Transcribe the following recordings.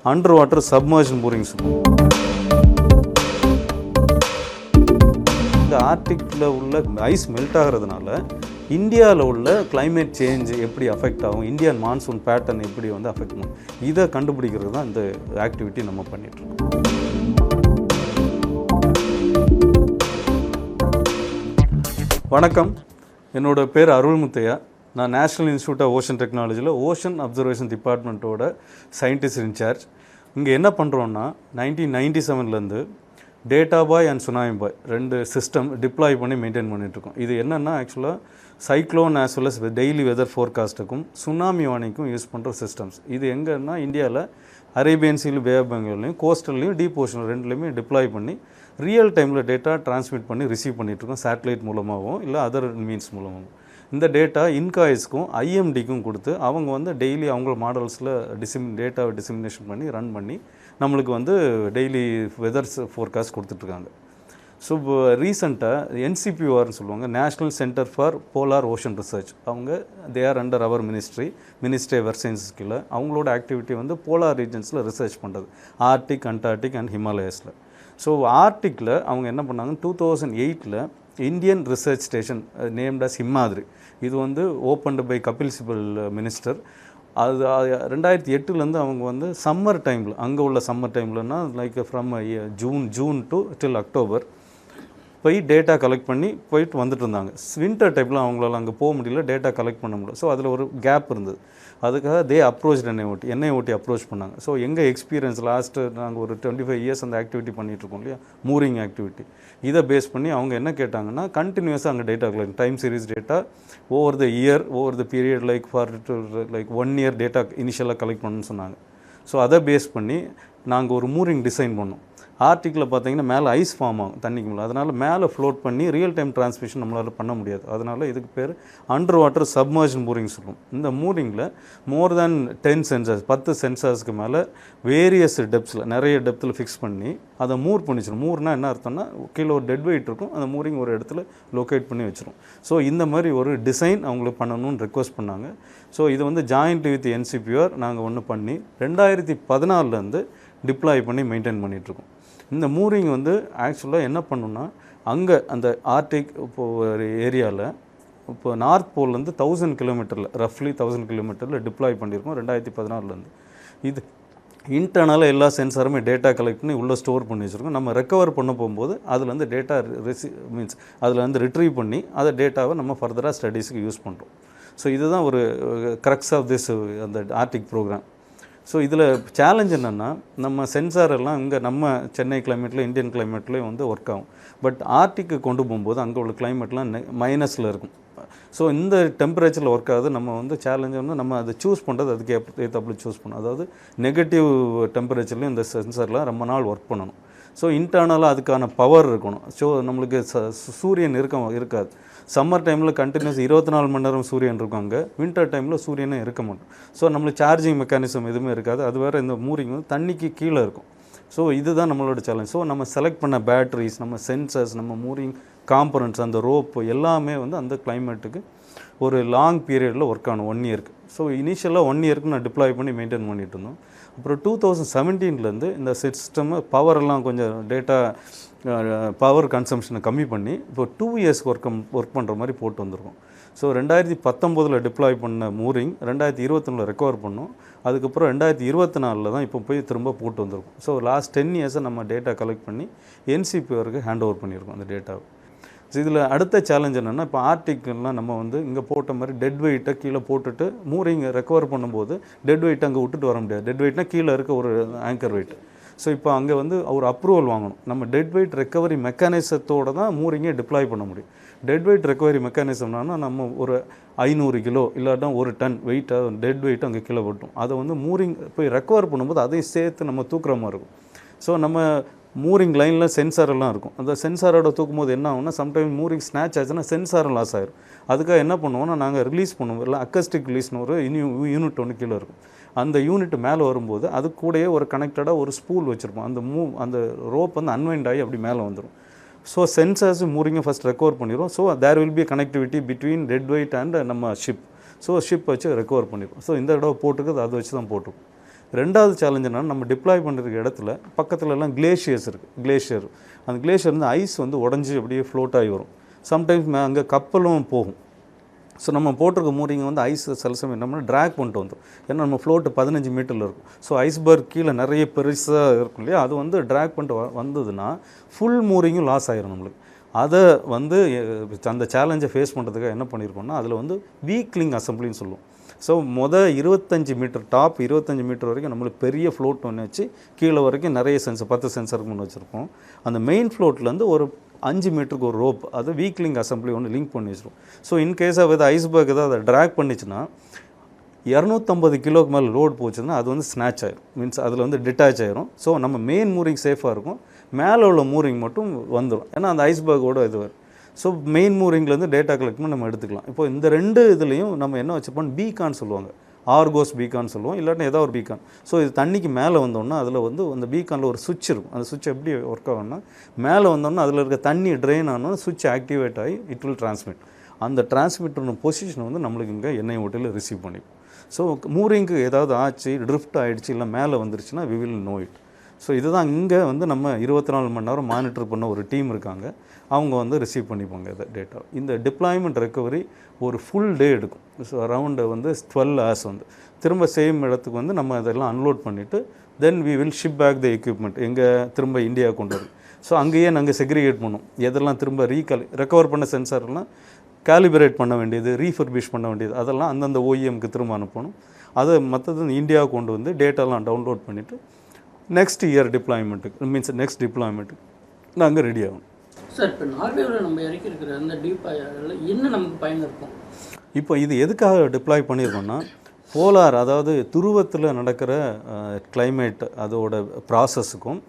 Under water சப்மர்ஜன் மூரிங்ஸ். இந்த ஆர்டிக்கில் உள்ள ice melt ஆகிறதுனால இந்தியாவில் உள்ள கிளைமேட் சேஞ்ச் எப்படி அஃபெக்ட் ஆகும், இந்தியன் மான்சூன் பேட்டர்ன் எப்படி வந்து அஃபெக்ட் பண்ணும், இதை கண்டுபிடிக்கிறது தான் இந்த ஆக்டிவிட்டி நம்ம பண்ணிகிட்ருக்கோம். வணக்கம், என்னோட பேர் அருள்முத்தையா. நான் நேஷ்னல் இன்ஸ்டியூட் ஆஃப் ஓஷன் டெக்னாலஜியில் ஓஷன் அப்சர்வேஷன் டிபார்ட்மெண்ட்டோட சயின்டிஸ்ட் இன்சார்ஜ். இங்கே என்ன பண்ணுறோன்னா 1997லேருந்து data buoy and tsunami buoy 2 system deploy பண்ணி மெயின்டைன் பண்ணிகிட்ருக்கோம். இது என்னென்னா ஆக்சுவலாக cyclone as well as daily weather ஃபோர்காஸ்ட்டுக்கும் சுனாமி வார்னிங்க்கும் யூஸ் பண்ணுற சிஸ்டம்ஸ். இது எங்கன்னா இந்தியாவில் அரேபியன் சீல், பே ஆஃப் பெங்கால்லையும் கோஸ்டல்லையும் டீப் ஓஷன் ரெண்டுலேயுமே டிப்ளாய் பண்ணி ரியல் டைமில் டேட்டா டிரான்ஸ்மிட் பண்ணி ரிசீவ் பண்ணிகிட்ருக்கோம். சேட்டலைட் மூலமாகவும் இல்லை அதர் மீன்ஸ் மூலமாகவும். இந்த டேட்டா இன்காய்ஸ்க்கும் ஐஎம்டிக்கும் கொடுத்து அவங்க வந்து டெய்லி அவங்க மாடல்ஸில் டேட்டாவை டிசிமினேஷன் பண்ணி ரன் பண்ணி நம்மளுக்கு வந்து டெய்லி வெதர்ஸ் ஃபோர்காஸ்ட் கொடுத்துட்ருக்காங்க. ஸோ இப்போ ரீசெண்டாக என்சிபிஓஆர்னு சொல்லுவாங்க, national centre for polar ocean research. அவங்க they are under our ministry of earth sciences கீழே. அவங்களோட ஆக்டிவிட்டி வந்து போலார் ரீஜன்ஸில் ரிசர்ச் பண்ணுறது, ஆர்டிக், அண்டார்டிக் அண்ட் ஹிமாலயாஸில். ஸோ ஆர்டிக்கில் அவங்க என்ன பண்ணாங்க, 2008 Indian research station named as Himadri. இது வந்து opened by Kapil Sibal minister. அது 2008 அவங்க வந்து சம்மர் டைமில், அங்கே உள்ள சம்மர் டைம்லன்னா like from June to till October போய் டேட்டா கலெக்ட் பண்ணி போயிட்டு வந்துட்டு இருந்தாங்க. வின்டர் டைமில் அவங்களால அங்கே போக முடியல, டேட்டா கலெக்ட் பண்ண முடியல. ஸோ அதில் ஒரு கேப் இருந்தது. அதுக்காக அப்ரோச் என்ஐஓடி அப்ரோச் பண்ணாங்க. ஸோ எங்கள் எக்ஸ்பீரியன்ஸ் லாஸ்ட்டு நாங்கள் ஒரு 25 இயர்ஸ் அந்த ஆக்டிவிட்டி பண்ணிகிட்ருக்கோம் இல்லையா, மூரிங் ஆக்டிவிட்டி. இதை பேஸ் பண்ணி அவங்க என்ன கேட்டாங்கன்னா, கண்டினியூஸாக அங்கே data collect, time series data over the period like 1 year data இனிஷியலாக கலெக்ட் பண்ணணும்னு சொன்னாங்க. ஸோ அதை பேஸ் பண்ணி நாங்கள் ஒரு மூரிங் டிசைன் பண்ணோம். ஆர்டிக்கில் பார்த்தீங்கன்னா மேலே ஐஸ் ஃபார்ம் ஆகும் தண்ணிக்கு மேலே, அதனால் மேலே ஃப்ளோட் பண்ணி ரியல் டைம் டிரான்ஸ்மிஷன் நம்மளால் பண்ண முடியாது. அதனால் இதுக்கு பேர் அண்டர் வாட்டர் சப்மர்ஜன் மூரிங் சொல்லுவோம். இந்த மூரிங்கில் மோர் தேன் 10 சென்சார்ஸ், 10 சென்சார்ஸ்க்கு மேலே வேரியஸ் டெப்த்ஸில், நிறைய டெப்த்தில் ஃபிக்ஸ் பண்ணி அதை மூர் பண்ணிச்சிடும். மூர்னா என்ன அர்த்தம்னா, கீழே ஒரு டெட் வெயிட் இருக்கும், அந்த மூரிங் ஒரு இடத்துல லொக்கேட் பண்ணி வச்சிடும். ஸோ இந்த மாதிரி ஒரு டிசைன் அவங்களுக்கு பண்ணணும்னு ரெக்வஸ்ட் பண்ணாங்க. ஸோ இது வந்து ஜாயின்ட் வித் என்சிபிஆர் நாங்கள் ஒன்று பண்ணி 2014 டிப்ளாய் பண்ணி மெயின்டைன் பண்ணிகிட்ருக்கோம். இந்த மூரிங் வந்து ஆக்சுவலாக என்ன பண்ணுன்னா, அங்கே அந்த ஆர்டிக் இப்போது ஒரு ஏரியாவில் இப்போ நார்த் போல்லேருந்து 1000 கிலோமீட்டரில், ரஃப்லி 1000 கிலோமீட்டரில் டிப்ளாய் பண்ணியிருக்கோம் 2014. இது இன்டர்னலாக எல்லா சென்சாருமே டேட்டா கலெக்ட் பண்ணி உள்ளே ஸ்டோர் பண்ணி வச்சுருக்கோம். நம்ம ரெக்கவர் பண்ண போகும்போது அதுலேருந்து டேட்டா அதில் வந்து ரிட்ரீவ் பண்ணி அதை டேட்டாவை நம்ம ஃபர்தராக ஸ்டடீஸுக்கு யூஸ் பண்ணுறோம். ஸோ இதுதான் ஒரு க்ரக்ஸ் ஆஃப் திஸ் அந்த ஆர்டிக் ப்ரோக்ராம். ஸோ இதில் சேலஞ்ச் என்னென்னா, நம்ம சென்சார் எல்லாம் இங்கே நம்ம சென்னை கிளைமேட்டில், இந்தியன் கிளைமேட்லேயும் வந்து ஒர்க் ஆகும். பட் ஆர்டிக்கு கொண்டு போகும்போது அங்கே உள்ள கிளைமேட்லாம் மைனஸில் இருக்கும். ஸோ இந்த டெம்பரேச்சரில் ஒர்க் ஆகுது. நம்ம வந்து சேலஞ்ச் வந்து நம்ம அதை சூஸ் பண்ணுறது அதுக்கு ஏற்றப்படி சூஸ் பண்ணணும். அதாவது நெகட்டிவ் டெம்பரேச்சர்லையும் இந்த சென்சாரில் ரொம்ப நாள் ஒர்க் பண்ணணும். ஸோ இன்டர்னலாக அதுக்கான பவர் இருக்கணும். ஸோ நம்மளுக்கு சூரியன் இருக்காது. சம்மர் டைமில் கண்டினியூஸ் 24 மணி நேரம் சூரியன் இருக்கும், அங்கே வின்டர் டைமில் சூரியனே இருக்க மாட்டோம். ஸோ நம்மளுக்கு சார்ஜிங் மெக்கானிசம் எதுவுமே இருக்காது. அது வேறு இந்த மூரிங் வந்து தண்ணிக்கு கீழே இருக்கும். ஸோ இதுதான் நம்மளோட சேலஞ்ச். ஸோ நம்ம செலக்ட் பண்ண பேட்டரிஸ், நம்ம சென்சர்ஸ், நம்ம மூரிங் காம்பனன்ட்ஸ், அந்த ரோப்பு எல்லாமே வந்து அந்த கிளைமேட்டுக்கு ஒரு லாங் பீரியடில் ஒர்க் ஆகணும், 1 இயருக்கு. ஸோ இனிஷியலாக 1 இயருக்கு நான் டிப்ளாய் பண்ணி மெயின்டைன் பண்ணிகிட்டு இருந்தோம். அப்புறம் 2017 இந்த சிஸ்டம் பவரெல்லாம் கொஞ்சம் டேட்டா பவர் கன்சம்ஷனை கம்மி பண்ணி இப்போ 2 இயர்ஸ்க்கு ஒர்க் பண்ணுற மாதிரி போட்டு வந்திருக்கோம். ஸோ 2019 டிப்ளாய் பண்ண மூரிங் 2021 ரெக்கவர் பண்ணோம். அதுக்கப்புறம் 2024 தான் இப்போ போய் திரும்ப போட்டு வந்திருக்கோம். ஸோ லாஸ்ட் 10 இயர்ஸை நம்ம டேட்டா கலெக்ட் பண்ணி என்சிபிஆருக்கு ஹேண்ட் ஓவர் பண்ணியிருக்கோம் அந்த டேட்டாவை. ஸோ இதில் அடுத்த சேலஞ்ச் என்னென்னா, இப்போ ஆர்டிக்கெல்லாம் நம்ம வந்து இங்கே போட்ட மாதிரி டெட் வெயிட்டை கீழே போட்டுட்டு மூரிங் ரெக்கவர் பண்ணும்போது டெட் வெயிட்டை அங்கே விட்டுட்டு வர முடியாது. டெட் வெயிட்னா கீழே இருக்க ஒரு ஆங்கர் வெயிட். ஸோ இப்போ அங்கே வந்து ஒரு அப்ரூவல் வாங்கணும். நம்ம டெட் வெயிட் ரெக்கவரி மெக்கானிசத்தோடு தான் மூரிங்கே டிப்ளாய் பண்ண முடியும். டெட் வெயிட் ரெக்கவரி மெக்கானிசம்னா நம்ம ஒரு 500 கிலோ இல்லாட்டா 1 டன் வெயிட்டாக டெட் வெயிட் அங்கே கீழே போட்டோம். அதை வந்து மூரிங் போய் ரெக்கவர் பண்ணும்போது அதையும் சேர்த்து நம்ம தூக்குற மாதிரி இருக்கும். ஸோ நம்ம மூரிங் லைனில் சென்சார் எல்லாம் இருக்கும். அந்த சென்சாரோட தூக்கும்போது என்ன ஆகும்னா, சம்டைம் மூரிங் ஸ்நாச் ஆச்சுன்னா சென்சாரும் லாஸ் ஆயிரும். அதுக்காக என்ன பண்ணுவோம்னா, நாங்கள் ரிலீஸ் பண்ணுவோம், இல்லை அக்கஸ்டிக் ரிலீஸ்னு ஒரு யூனிட் ஒன்று கீழே இருக்கும். அந்த யூனிட் மேலே வரும்போது அது கூடயே ஒரு கனெக்டடாக ஒரு ஸ்பூல் வச்சுருப்போம். அந்த ரோப் வந்து அன்வைண்ட் ஆகி அப்படி மேலே வந்துடும். ஸோ சென்சார்ஸ் மூரிங்கை ஃபஸ்ட் ரெக்கவர் பண்ணிடுவோம். So there will be connectivity between dead weight and நம்ம ஷிப். ஸோ ஷிப் வச்சு ரெக்கவர் பண்ணிடுவோம். ஸோ இந்த தடவை போட்டுக்கிறது அதை வச்சு தான் போட்டுருக்கோம். ரெண்டாவது சேலஞ்ச் என்னன்னா நம்ம டிப்ளாய் பண்ணிருக்க இடத்துல பக்கத்துலலாம் கிளேஷியர்ஸ் இருக்குது. கிளேஷியர் அந்த கிளேஷியர் வந்து ஐஸ் வந்து உடஞ்சி அப்படியே ஃப்ளோட் ஆகி வரும். சம்டைம்ஸ் அங்கே கப்பலும் போகும். ஸோ நம்ம போட்டிருக்க மூரிங்க வந்து ஐஸ் சில சமயம் என்ன பண்ணால் ட்ராக் பண்ணிட்டு வந்துடும். ஏன்னா நம்ம ஃப்ளோட்டு 15 மீட்டரில் இருக்கும். ஸோ ஐஸ்பர்க் கீழே நிறைய பெருசாக இருக்கும் இல்லையா, அது வந்து ட்ராக் பண்ணிட்டு வந்ததுன்னா ஃபுல் மூரிங்கும் லாஸ் ஆகிரும் நம்மளுக்கு. அதை வந்து அந்த சேலஞ்சை ஃபேஸ் பண்ணுறதுக்காக என்ன பண்ணியிருக்கோம்னா அதில் வந்து வீக்லிங் அசம்பிளின்னு சொல்லுவோம். ஸோ 25 மீட்டர் டாப் 25 மீட்டர் வரைக்கும் நம்மளுக்கு பெரிய ஃப்ளோட் ஒன்று வச்சு கீழே வரைக்கும் நிறைய சென்சர் 10 சென்சருக்கு முன்னே வச்சுருப்போம். அந்த மெயின் ஃப்ளோட்லேருந்து ஒரு 5 மீட்டருக்கு ஒரு ரோப், அது வீக்லிங் அசம்பிளி ஒன்று லிங்க் பண்ணி வச்சிடும். ஸோ இன்கேஸ் ஆஃப் ஐஸ்பர்க் ஏதாவது அதை ட்ராக் பண்ணிச்சுன்னா 250 கிலோக்கு மேலே லோட் போச்சுன்னா அது வந்து ஸ்நாச் ஆயிரும். மீன்ஸ் அதில் வந்து டிட்டாச் ஆயிரும். ஸோ நம்ம மெயின் மூரிங் சேஃபாக இருக்கும், மேலே உள்ள மூரிங் மட்டும் வந்துடும். ஏன்னா அந்த ஐஸ்பர்க்கோட இது வரும். ஸோ மெயின் மூரிங்லேருந்து டேட்டா கலெக்ட் பண்ணி நம்ம எடுத்துக்கலாம். இப்போ இந்த ரெண்டு இதுலேயும் நம்ம என்ன வச்சுப்போம், பீகான் சொல்லுவாங்க, ஆர்கோஸ் பீகான் சொல்லுவோம், இல்லாட்டி ஏதாவது ஒரு பீகான். ஸோ இது தண்ணிக்கு மேலே வந்தோன்னா அதில் வந்து அந்த பீகானில் ஒரு சுவிட்ச் இருக்கும். அந்த சுவிட்ச் எப்படி ஒர்க் ஆகும்னா மேலே வந்தோன்னா அதில் இருக்க தண்ணி ட்ரெயின் ஆனால் சுவிட்ச் ஆக்டிவேட் ஆகி இட் வில் டிரான்ஸ்மிட். அந்த டிரான்ஸ்மிட்டர் பொசிஷன் வந்து நம்மளுக்கு இங்கே எண்ணெய் ஓட்டையில் ரிசீவ் பண்ணிப்போம். ஸோ மூரிங்க்கு ஏதாவது ஆச்சு, ட்ரிஃப்ட் ஆகிடுச்சு, இல்லை மேலே வந்துருச்சுன்னா we will know it. So இதுதான் இங்கே வந்து நம்ம 24 மணி நேரம் மானிட்டர் பண்ண ஒரு டீம் இருக்காங்க. அவங்க வந்து ரிசீவ் பண்ணிப்பாங்க இந்த டேட்டா. இந்த டிப்ளாய்மெண்ட் ரெக்கவரி ஒரு ஃபுல் டே எடுக்கும். ஸோ அரவுண்டு வந்து 12 hours வந்து திரும்ப சேம் இடத்துக்கு வந்து நம்ம அதெல்லாம் அன்லோட் பண்ணிவிட்டு then we will ship back the equipment எங்கே திரும்ப இந்தியா கொண்டு வரும். ஸோ அங்கேயே நாங்கள் செக்ரிகேட் பண்ணோம். எதெல்லாம் திரும்ப ரெக்கவர் பண்ண சென்சார்லாம் கேலிபரேட் பண்ண வேண்டியது, ரீஃபர்பிஷ் பண்ண வேண்டியது, அதெல்லாம் அந்தந்த ஓஇஎம்க்கு திரும்ப அனுப்பணும். அதை மற்றது இந்தியாவுக்கு கொண்டு வந்து டேட்டாலாம் டவுன்லோட் பண்ணிவிட்டு நெக்ஸ்ட் இயர் டிப்ளாய்மெண்ட்டுக்கு மீன்ஸ் நெக்ஸ்ட் டிப்ளாய்மெண்ட்டுக்கு நாங்கள் ரெடி ஆகணும். சார், இப்போ நார்வேவில் நம்ம இறக்கி இருக்கிற அந்த டிப்ளாயில் என்ன நமக்கு பயன் இருக்கும்? இப்போ இது எதுக்காக டிப்ளாய் பண்ணியிருக்கோம்னா போலார், அதாவது துருவத்தில் நடக்கிற கிளைமேட் அதோட ப்ராசஸுக்கும்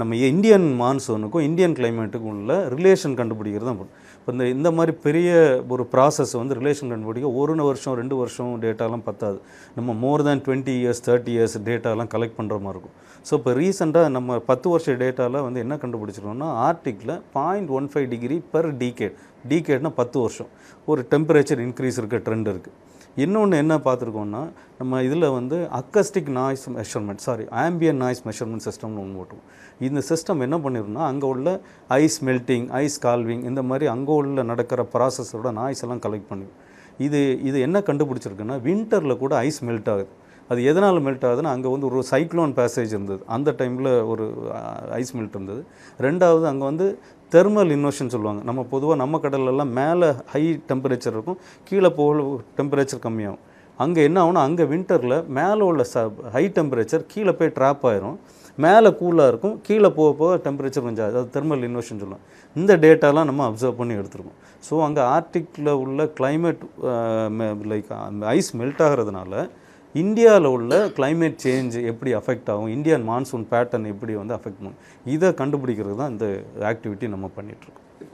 நம்ம இந்தியன் மான்சூனுக்கும் இந்தியன் கிளைமேட்டுக்கும் உள்ள ரிலேஷன் கண்டுபிடிக்கிறது தான். இப்போ இந்த மாதிரி பெரிய ஒரு ப்ராசஸ் வந்து ரிலேஷன் கண்டுபிடிக்க 1 வருஷம் 2 வருஷம் டேட்டாலாம் பத்தாது. நம்ம மோர் தேன் 20 years 30 years டேட்டாலாம் கலெக்ட் பண்ணுற மாதிரி இருக்கும். ஸோ இப்போ ரீசெண்டாக நம்ம 10 வருஷ டேட்டாவில் வந்து என்ன கண்டுபிடிச்சிருக்கோம்னா ஆர்டிக்கில் 0.15 degree per decade, டீகேட்னா 10 வருஷம் ஒரு டெம்பரேச்சர் இன்க்ரீஸ் இருக்க ட்ரெண்ட் இருக்குது. இன்னொன்று என்ன பார்த்துருக்கோம்னா நம்ம இதில் வந்து acoustic noise measurement ambient noise measurement சிஸ்டம்னு ஒன்று போட்டுருவோம். இந்த சிஸ்டம் என்ன பண்ணிருந்தோம்னா அங்கே உள்ள ஐஸ் மெல்ட்டிங், ஐஸ் கால்விங், இந்த மாதிரி அங்கே உள்ள நடக்கிற ப்ராசஸோட நாய்ஸ் எல்லாம் கலெக்ட் பண்ணுவோம். இது என்ன கண்டுபிடிச்சிருக்குன்னா வின்டரில் கூட ஐஸ் மெல்ட் ஆகுது. அது எதனால் மெல்ட் ஆகுதுன்னா அங்கே வந்து ஒரு சைக்ளோன் பேசேஜ் இருந்தது, அந்த டைமில் ஒரு ஐஸ் மெல்ட் இருந்தது. ரெண்டாவது அங்கே வந்து தெர்மல் இன்வர்ஷன் சொல்லுவாங்க. நம்ம பொதுவாக நம்ம கடலெல்லாம் மேலே ஹை டெம்பரேச்சர் இருக்கும், கீழே போக டெம்பரேச்சர் கம்மியாகும். அங்கே என்ன ஆகும்னா அங்கே வின்டரில் மேலே உள்ள ஹை டெம்பரேச்சர் கீழே போய் ட்ராப் ஆயிரும், மேலே கூலாக இருக்கும், கீழே போக போக டெம்பரேச்சர் கொஞ்சம் அதாவது தெர்மல் இன்வர்ஷன் சொல்லுவாங்க. இந்த டேட்டாலாம் நம்ம அப்சர்வ் பண்ணி எடுத்துருக்கோம். ஸோ அங்கே ஆர்டிக்கில் உள்ள கிளைமேட் லைக் ஐஸ் மெல்ட் ஆகிறதுனால இந்தியாவில் உள்ள கிளைமேட் சேஞ்ச் எப்படி அஃபெக்ட் ஆகும், இந்தியன் மான்சூன் பேட்டர்ன் எப்படி வந்து அஃபெக்ட் பண்ணும், இதை கண்டுபிடிக்கிறது தான் இந்த ஆக்டிவிட்டி நம்ம பண்ணிகிட்ருக்கோம்.